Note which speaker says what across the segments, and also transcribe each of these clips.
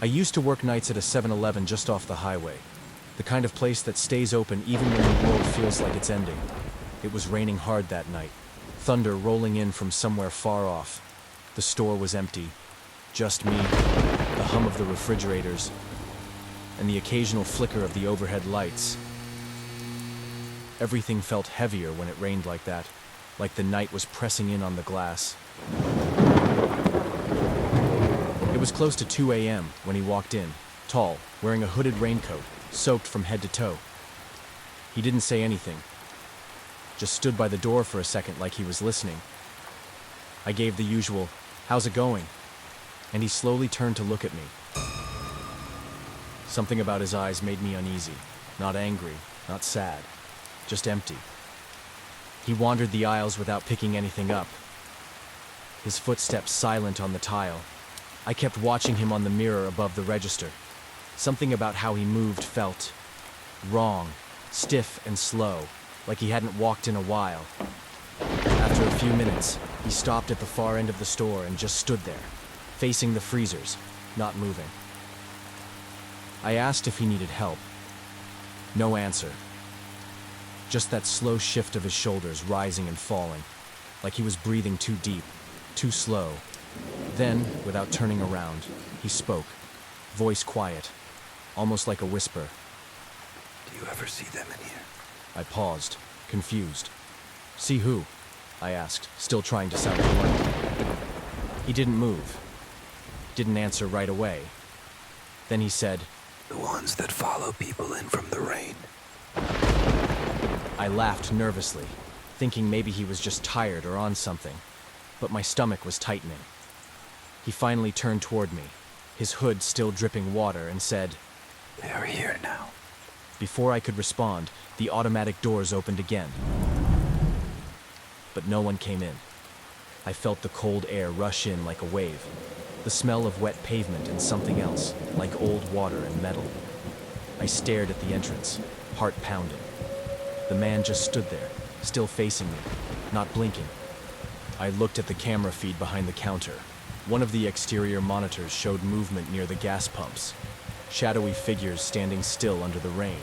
Speaker 1: I used to work nights at a 7-Eleven just off the highway, the kind of place that stays open even when the world feels like it's ending. It was raining hard that night, thunder rolling in from somewhere far off. The store was empty, just me, the hum of the refrigerators, and the occasional flicker of the overhead lights. Everything felt heavier when it rained like that, like the night was pressing in on the glass. It was close to 2 a.m. when he walked in, tall, wearing a hooded raincoat, soaked from head to toe. He didn't say anything, just stood by the door for a second like he was listening. I gave the usual, "How's it going?" and he slowly turned to look at me. Something about his eyes made me uneasy, not angry, not sad, just empty. He wandered the aisles without picking anything up, his footsteps silent on the tile. I kept watching him on the mirror above the register. Something about how he moved felt wrong, stiff and slow, like he hadn't walked in a while. After a few minutes, he stopped at the far end of the store and just stood there, facing the freezers, not moving. I asked if he needed help. No answer. Just that slow shift of his shoulders rising and falling, like he was breathing too deep, too slow. Then, without turning around, he spoke, voice quiet, almost like a whisper.
Speaker 2: Do you ever see them in here?
Speaker 1: I paused, confused. See who? I asked, still trying to sound polite. He didn't move. Didn't answer right away. Then he said,
Speaker 2: The ones that follow people in from the rain.
Speaker 1: I laughed nervously, thinking maybe he was just tired or on something, but my stomach was tightening. He finally turned toward me, his hood still dripping water, and said,
Speaker 2: They are here now.
Speaker 1: Before I could respond, the automatic doors opened again. But no one came in. I felt the cold air rush in like a wave, the smell of wet pavement and something else, like old water and metal. I stared at the entrance, heart pounding. The man just stood there, still facing me, not blinking. I looked at the camera feed behind the counter. One of the exterior monitors showed movement near the gas pumps. Shadowy figures standing still under the rain,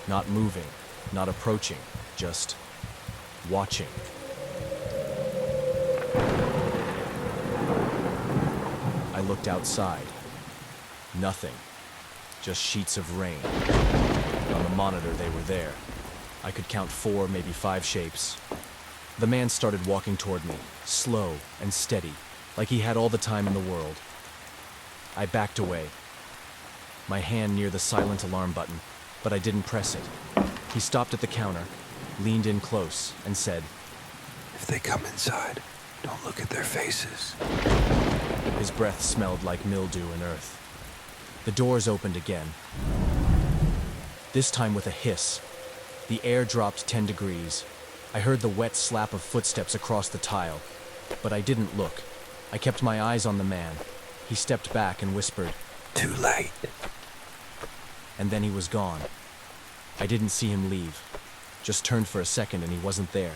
Speaker 1: not moving, not approaching, just watching. I looked outside. Nothing. Just sheets of rain. On the monitor, they were there. I could count 4, maybe 5 shapes. The man started walking toward me, slow and steady, like he had all the time in the world. I backed away, my hand near the silent alarm button, but I didn't press it. He stopped at the counter, leaned in close, and said,
Speaker 2: If they come inside, don't look at their faces.
Speaker 1: His breath smelled like mildew and earth. The doors opened again, this time with a hiss. The air dropped 10 degrees. I heard the wet slap of footsteps across the tile, but I didn't look. I kept my eyes on the man. He stepped back and whispered,
Speaker 2: Too late.
Speaker 1: And then he was gone. I didn't see him leave. Just turned for a second and he wasn't there.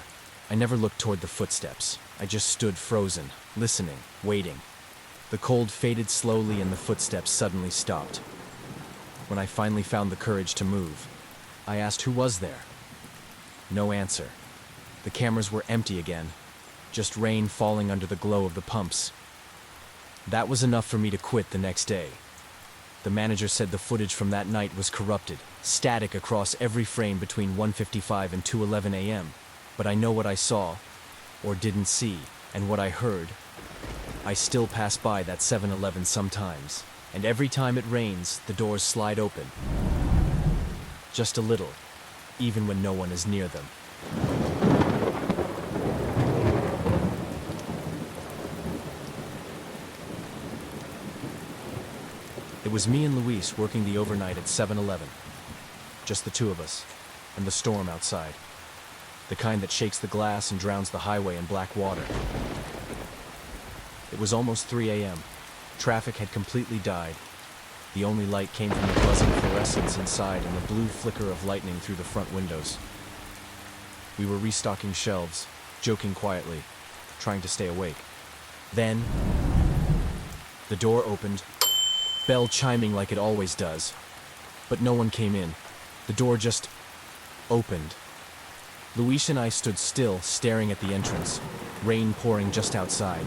Speaker 1: I never looked toward the footsteps. I just stood frozen, listening, waiting. The cold faded slowly and the footsteps suddenly stopped. When I finally found the courage to move, I asked who was there. No answer. The cameras were empty again, just rain falling under the glow of the pumps. That was enough for me to quit the next day. The manager said the footage from that night was corrupted, static across every frame between 1:55 and 2:11 a.m. But I know what I saw, or didn't see, and what I heard. I still pass by that 7-Eleven sometimes, and every time it rains, the doors slide open. Just a little, even when no one is near them. It was me and Luis working the overnight at 7-Eleven. Just the two of us, and the storm outside. The kind that shakes the glass and drowns the highway in black water. It was almost 3 a.m. Traffic had completely died. The only light came from the buzzing fluorescence inside and the blue flicker of lightning through the front windows. We were restocking shelves, joking quietly, trying to stay awake. Then, the door opened, bell chiming like it always does. But no one came in. The door just opened. Luis and I stood still, staring at the entrance, rain pouring just outside.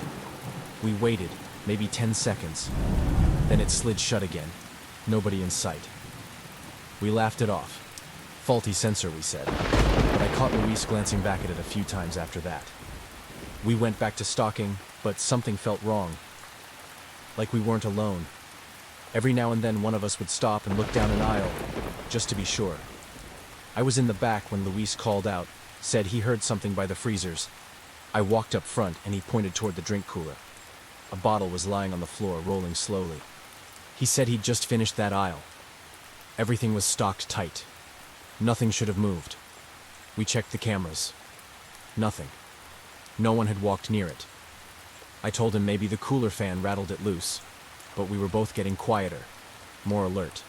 Speaker 1: We waited, maybe 10 seconds. Then it slid shut again. Nobody in sight. We laughed it off. Faulty sensor, we said. But I caught Luis glancing back at it a few times after that. We went back to stalking, but something felt wrong. Like we weren't alone. Every now and then one of us would stop and look down an aisle, just to be sure. I was in the back when Luis called out, said he heard something by the freezers. I walked up front and he pointed toward the drink cooler. A bottle was lying on the floor, rolling slowly. He said he'd just finished that aisle. Everything was stocked tight. Nothing should have moved. We checked the cameras. Nothing. No one had walked near it. I told him maybe the cooler fan rattled it loose, but we were both getting quieter, more alert.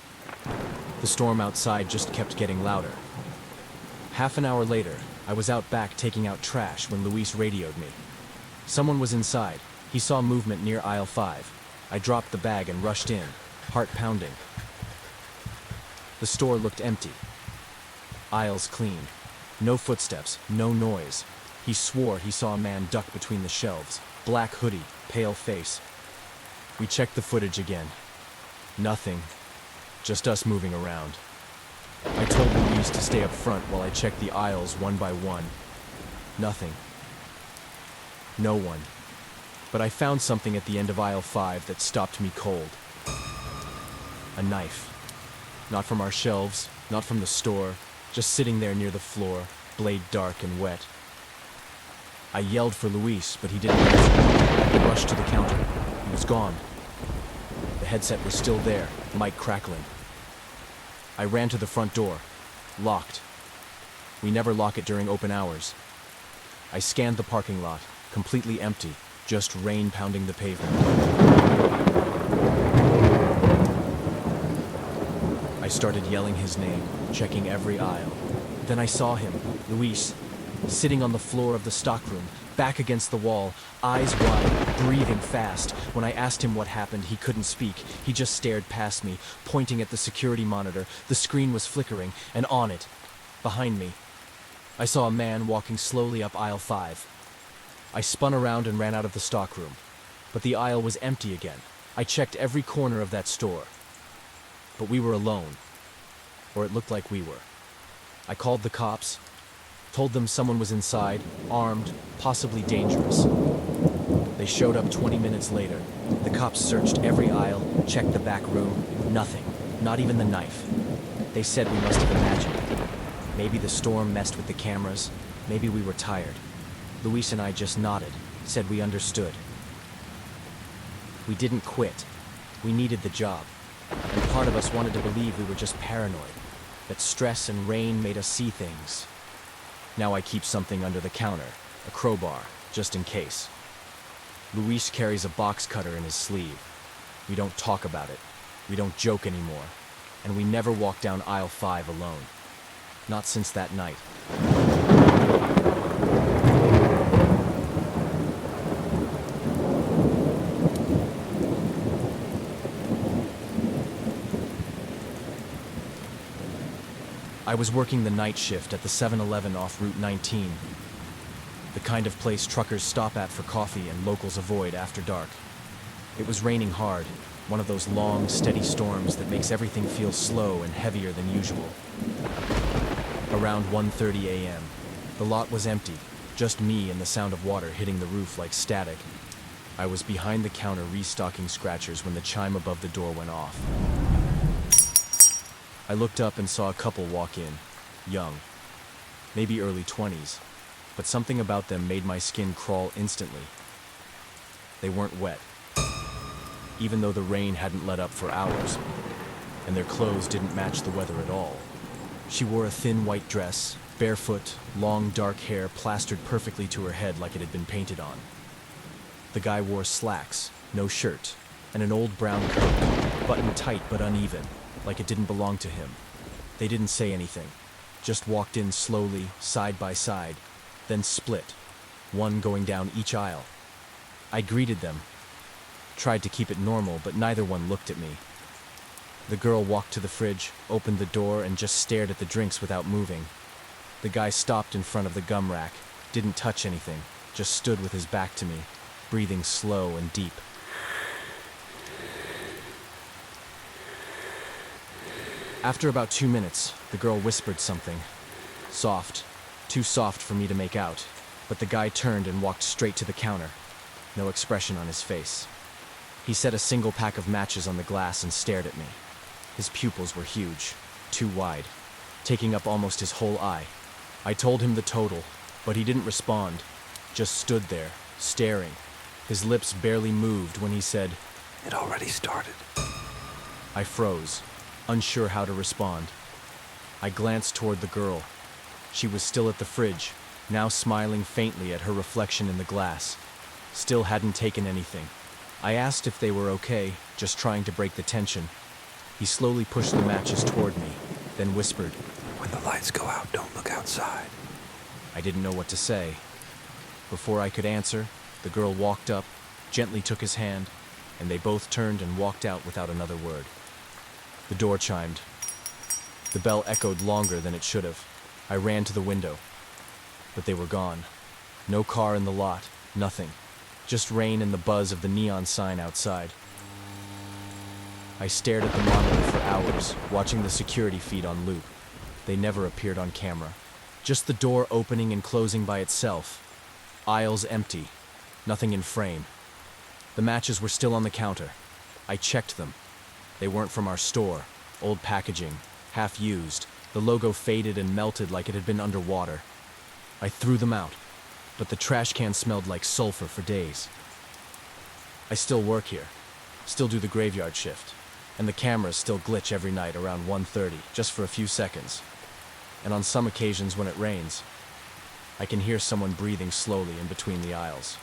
Speaker 1: The storm outside just kept getting louder. Half an hour later, I was out back taking out trash when Luis radioed me. Someone was inside. He saw movement near aisle 5. I dropped the bag and rushed in, heart pounding. The store looked empty. Aisles clean. No footsteps, no noise. He swore he saw a man duck between the shelves. Black hoodie, pale face. We checked the footage again. Nothing. Just us moving around. I told Luis to stay up front while I checked the aisles one by one. Nothing. No one. But I found something at the end of aisle 5 that stopped me cold. A knife. Not from our shelves, not from the store, just sitting there near the floor, blade dark and wet. I yelled for Luis, but he didn't answer. He rushed to the counter. He was gone. The headset was still there, mic crackling. I ran to the front door. Locked. We never lock it during open hours. I scanned the parking lot, completely empty, just rain pounding the pavement. I started yelling his name, checking every aisle. Then I saw him, Luis, sitting on the floor of the stockroom, back against the wall, eyes wide, breathing fast. When I asked him what happened, he couldn't speak. He just stared past me, pointing at the security monitor. The screen was flickering, and on it, behind me, I saw a man walking slowly up aisle 5. I spun around and ran out of the stockroom, but the aisle was empty again. I checked every corner of that store. But we were alone, or it looked like we were. I called the cops, told them someone was inside, armed, possibly dangerous. They showed up 20 minutes later. The cops searched every aisle, checked the back room, nothing, not even the knife. They said we must have imagined it. Maybe the storm messed with the cameras, maybe we were tired. Luis and I just nodded, said we understood. We didn't quit. We needed the job. And part of us wanted to believe we were just paranoid, that stress and rain made us see things. Now I keep something under the counter, a crowbar, just in case. Luis carries a box cutter in his sleeve. We don't talk about it. We don't joke anymore. And we never walk down aisle 5 alone. Not since that night. I was working the night shift at the 7-Eleven off Route 19, the kind of place truckers stop at for coffee and locals avoid after dark. It was raining hard, one of those long, steady storms that makes everything feel slow and heavier than usual. Around 1:30 a.m., the lot was empty, just me and the sound of water hitting the roof like static. I was behind the counter restocking scratchers when the chime above the door went off. I looked up and saw a couple walk in, young, maybe early 20s, but something about them made my skin crawl instantly. They weren't wet, even though the rain hadn't let up for hours, and their clothes didn't match the weather at all. She wore a thin white dress, barefoot, long dark hair plastered perfectly to her head like it had been painted on. The guy wore slacks, no shirt, and an old brown coat, buttoned tight but uneven, like it didn't belong to him. They didn't say anything, just walked in slowly, side by side, then split, one going down each aisle. I greeted them, tried to keep it normal, but neither one looked at me. The girl walked to the fridge, opened the door, and just stared at the drinks without moving. The guy stopped in front of the gum rack, didn't touch anything, just stood with his back to me, breathing slow and deep. After about 2 minutes, the girl whispered something. Soft, too soft for me to make out, but the guy turned and walked straight to the counter, no expression on his face. He set a single pack of matches on the glass and stared at me. His pupils were huge, too wide, taking up almost his whole eye. I told him the total, but he didn't respond, just stood there, staring. His lips barely moved when he said,
Speaker 2: It already started.
Speaker 1: I froze, unsure how to respond. I glanced toward the girl. She was still at the fridge, now smiling faintly at her reflection in the glass. Still hadn't taken anything. I asked if they were okay, just trying to break the tension. He slowly pushed the matches toward me, then whispered,
Speaker 2: When the lights go out, don't look outside.
Speaker 1: I didn't know what to say. Before I could answer, the girl walked up, gently took his hand, and they both turned and walked out without another word. The door chimed. The bell echoed longer than it should have. I ran to the window, but they were gone. No car in the lot, nothing. Just rain and the buzz of the neon sign outside. I stared at the monitor for hours, watching the security feed on loop. They never appeared on camera. Just the door opening and closing by itself. Aisles empty. Nothing in frame. The matches were still on the counter. I checked them. They weren't from our store. Old packaging, half used. The logo faded and melted like it had been underwater. I threw them out, but the trash can smelled like sulfur for days. I still work here, still do the graveyard shift, and the cameras still glitch every night around 1:30, just for a few seconds. And on some occasions when it rains, I can hear someone breathing slowly in between the aisles.